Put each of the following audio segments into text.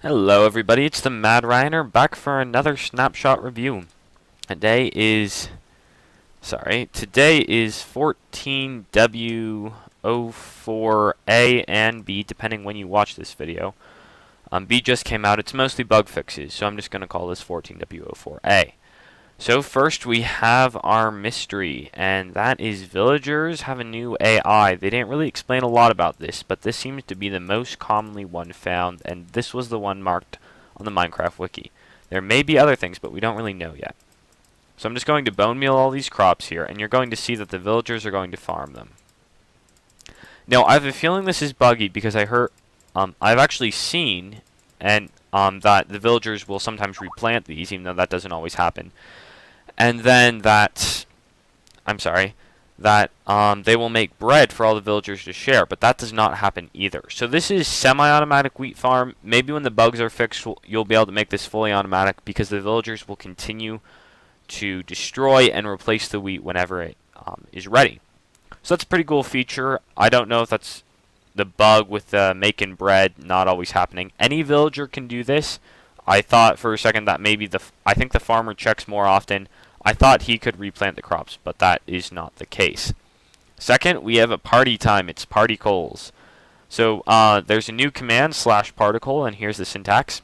Hello everybody, it's the Mad Ryanair back for another snapshot review. Today is 14W04A and B, depending when you watch this video. B just came out. It's mostly bug fixes, so I'm just going to call this 14W04A. So first we have our mystery, and that is villagers have a new AI. They didn't really explain a lot about this, but this seems to be the most commonly one found, and this was the one marked on the Minecraft wiki. There may be other things, but we don't really know yet. So I'm just going to bone meal all these crops here, and you're going to see that the villagers are going to farm them. Now, I have a feeling this is buggy because I heard, I've actually seen, and that the villagers will sometimes replant these, even though that doesn't always happen. And then that they will make bread for all the villagers to share, but that does not happen either. So this is semi-automatic wheat farm. Maybe when the bugs are fixed, you'll be able to make this fully automatic because the villagers will continue to destroy and replace the wheat whenever it is ready. So that's a pretty cool feature. I don't know if that's the bug with making bread not always happening. Any villager can do this. I thought for a second that maybe I think the farmer checks more often. I thought he could replant the crops, but that is not the case. Second, we have a party time. It's particles. So there's a new command /particle, and here's the syntax.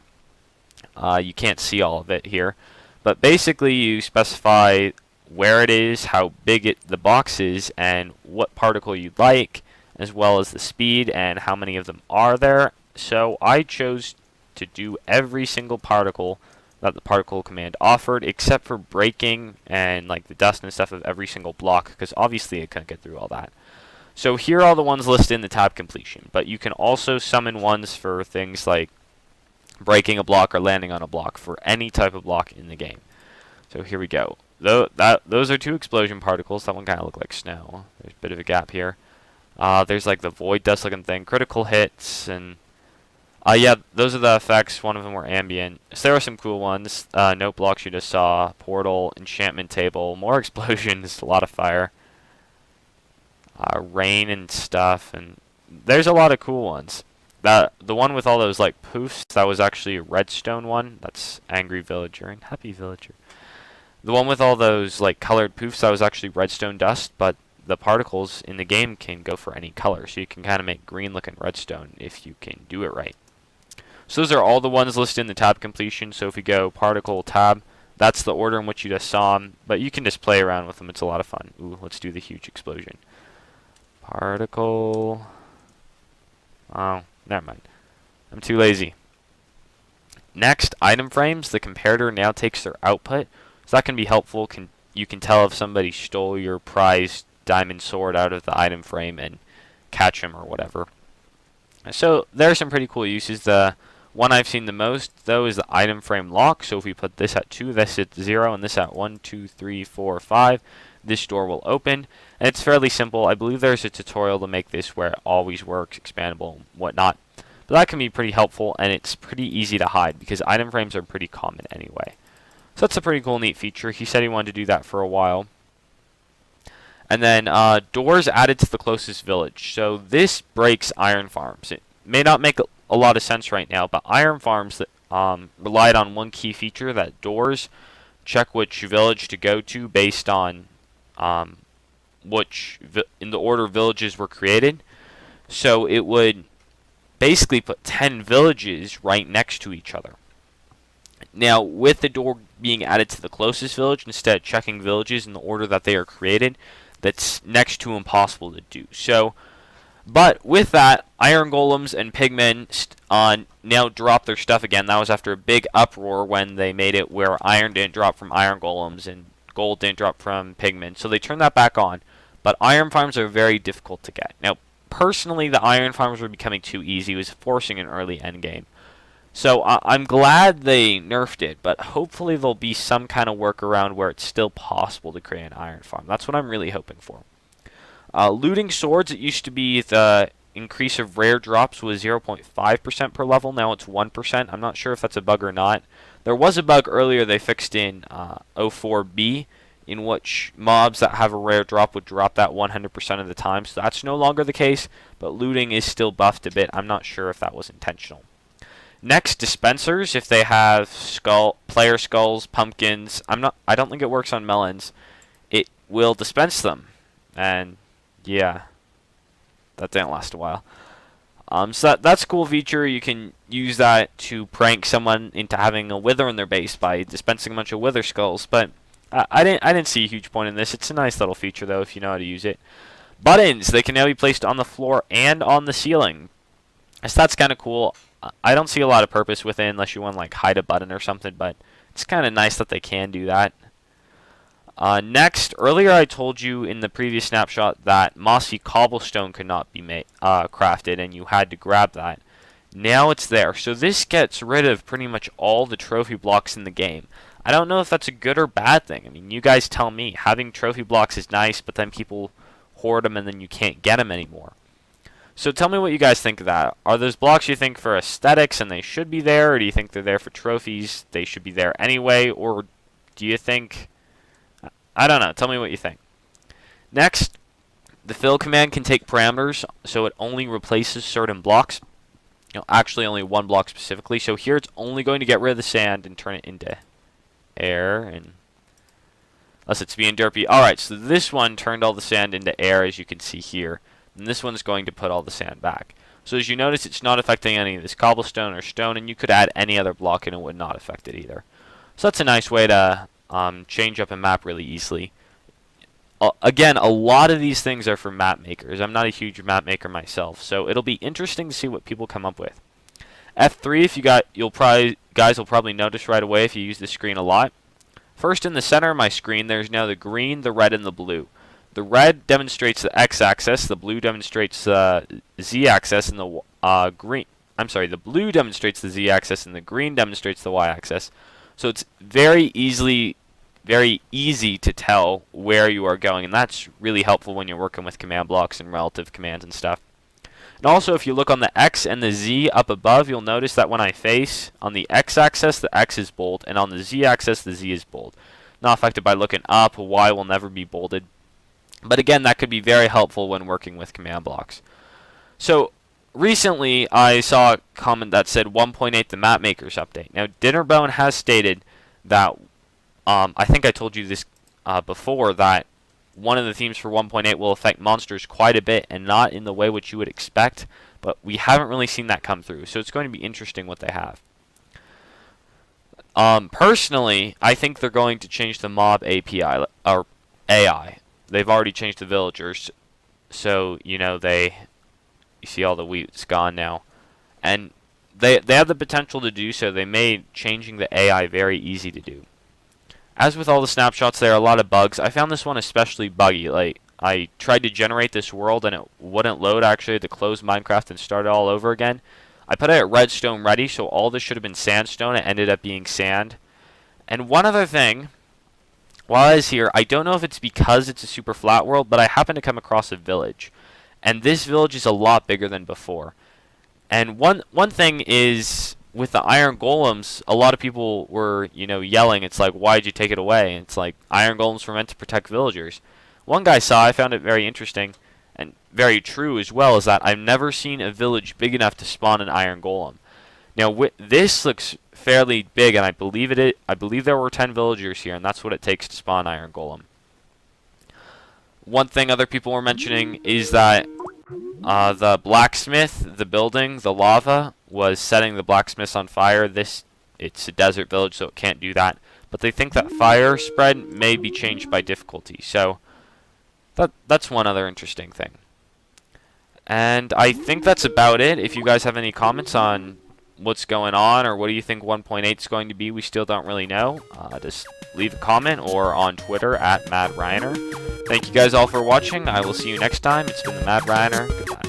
You can't see all of it here, but basically you specify where it is, how big the box is, and what particle you'd like, as well as the speed and how many of them are there. So I chose to do every single particle that the particle command offered, except for breaking and like the dust and stuff of every single block, because obviously it couldn't get through all that. So here are all the ones listed in the tab completion, but you can also summon ones for things like breaking a block or landing on a block for any type of block in the game. So here we go. Those are two explosion particles. That one kind of looked like snow. There's a bit of a gap here. There's like the void dust looking thing, critical hits, and yeah, those are the effects. One of them were ambient. So there were some cool ones. Note blocks you just saw. Portal, enchantment table, more explosions, a lot of fire. Rain and stuff, and there's a lot of cool ones. The one with all those like poofs, that was actually a redstone one. That's angry villager and happy villager. The one with all those like colored poofs, that was actually redstone dust, but the particles in the game can go for any color, so you can kind of make green looking redstone if you can do it right. So those are all the ones listed in the tab completion. So if we go particle tab, that's the order in which you just saw them, but you can just play around with them. It's a lot of fun. Ooh, let's do the huge explosion. Particle. Oh, never mind. I'm too lazy. Next, item frames. The comparator now takes their output, so that can be helpful. You can tell if somebody stole your prized diamond sword out of the item frame and catch him or whatever. So there are some pretty cool uses. The one I've seen the most, though, is the item frame lock. So if we put this at 2, this at 0, and this at 1, 2, 3, 4, 5, this door will open. And it's fairly simple. I believe there's a tutorial to make this where it always works, expandable, and whatnot. But that can be pretty helpful, and it's pretty easy to hide because item frames are pretty common anyway. So that's a pretty cool, neat feature. He said he wanted to do that for a while. And then doors added to the closest village. So this breaks iron farms. It may not make a lot of sense right now, but iron farms that relied on one key feature, that doors check which village to go to based on in the order villages were created. So it would basically put 10 villages right next to each other. Now, with the door being added to the closest village, instead of checking villages in the order that they are created, that's next to impossible to do. So, but with that, iron golems and pigmen now drop their stuff again. That was after a big uproar when they made it where iron didn't drop from iron golems and gold didn't drop from pigmen. So they turned that back on. But iron farms are very difficult to get. Now, personally, the iron farms were becoming too easy. It was forcing an early endgame. So I'm glad they nerfed it, but hopefully there'll be some kind of workaround where it's still possible to create an iron farm. That's what I'm really hoping for. Looting swords, it used to be the increase of rare drops was 0.5% per level. Now it's 1%. I'm not sure if that's a bug or not. There was a bug earlier they fixed in 04B, in which mobs that have a rare drop would drop that 100% of the time. So that's no longer the case, but looting is still buffed a bit. I'm not sure if that was intentional. Next, dispensers, if they have player skulls, pumpkins, I don't think it works on melons. It will dispense them. And yeah, that didn't last a while. So that's a cool feature. You can use that to prank someone into having a wither in their base by dispensing a bunch of wither skulls. But I didn't see a huge point in this. It's a nice little feature though if you know how to use it. Buttons, they can now be placed on the floor and on the ceiling. So that's kind of cool. I don't see a lot of purpose with it unless you want to like hide a button or something, but it's kind of nice that they can do that. Next, earlier I told you in the previous snapshot that mossy cobblestone could not be crafted, and you had to grab that. Now it's there. So this gets rid of pretty much all the trophy blocks in the game. I don't know if that's a good or bad thing. I mean, you guys tell me. Having trophy blocks is nice, but then people hoard them and then you can't get them anymore. So tell me what you guys think of that. Are those blocks you think for aesthetics and they should be there, or do you think they're there for trophies, they should be there anyway, or do you think... I don't know. Tell me what you think. Next, the fill command can take parameters, so it only replaces certain blocks. Actually, only one block specifically. So here it's only going to get rid of the sand and turn it into air, and unless it's being derpy. Alright, so this one turned all the sand into air, as you can see here. And this one's going to put all the sand back. So as you notice, it's not affecting any of this cobblestone or stone, and you could add any other block and it would not affect it either. So that's a nice way to change up a map really easily. Again, a lot of these things are for map makers. I'm not a huge map maker myself, so it'll be interesting to see what people come up with. F3, if guys will probably notice right away if you use the screen a lot. First, in the center of my screen, there's now the green, the red, and the blue. The red demonstrates the x-axis, the blue demonstrates the z-axis, and the blue demonstrates the z-axis, and the green demonstrates the y-axis. So it's very easy to tell where you are going, and that's really helpful when you're working with command blocks and relative commands and stuff. And also, if you look on the X and the Z up above, you'll notice that when I face on the X-axis, the X is bold, and on the Z-axis, the Z is bold. Not affected by looking up. Y will never be bolded. But again, that could be very helpful when working with command blocks. So recently, I saw a comment that said 1.8 the map makers update. Now, Dinnerbone has stated that, I think I told you this before, that one of the themes for 1.8 will affect monsters quite a bit and not in the way which you would expect, but we haven't really seen that come through, so it's going to be interesting what they have. Personally, I think they're going to change the mob API, or AI. They've already changed the villagers, so, you see all the wheat's gone now. And they have the potential to do so. They made changing the AI very easy to do. As with all the snapshots, there are a lot of bugs. I found this one especially buggy. Like, I tried to generate this world and it wouldn't load. Actually, I had to close Minecraft and start it all over again. I put it at redstone ready, so all this should have been sandstone. It ended up being sand. And one other thing, while I was here, I don't know if it's because it's a super flat world, but I happened to come across a village. And this village is a lot bigger than before. And one thing is, with the iron golems, a lot of people were, yelling, it's like, why'd you take it away? And it's like, iron golems were meant to protect villagers. One guy I found it very interesting, and very true as well, is that I've never seen a village big enough to spawn an iron golem. Now, this looks fairly big, and I believe there were 10 villagers here, and that's what it takes to spawn iron golem. One thing other people were mentioning is that the blacksmith, the building, the lava, was setting the blacksmiths on fire. It's a desert village, so it can't do that. But they think that fire spread may be changed by difficulty. So that's one other interesting thing. And I think that's about it. If you guys have any comments on what's going on, or what do you think 1.8 is going to be, we still don't really know. Just leave a comment or on Twitter at MadRyaner. Thank you guys all for watching. I will see you next time. It's been the Mad Ryaner. Goodbye.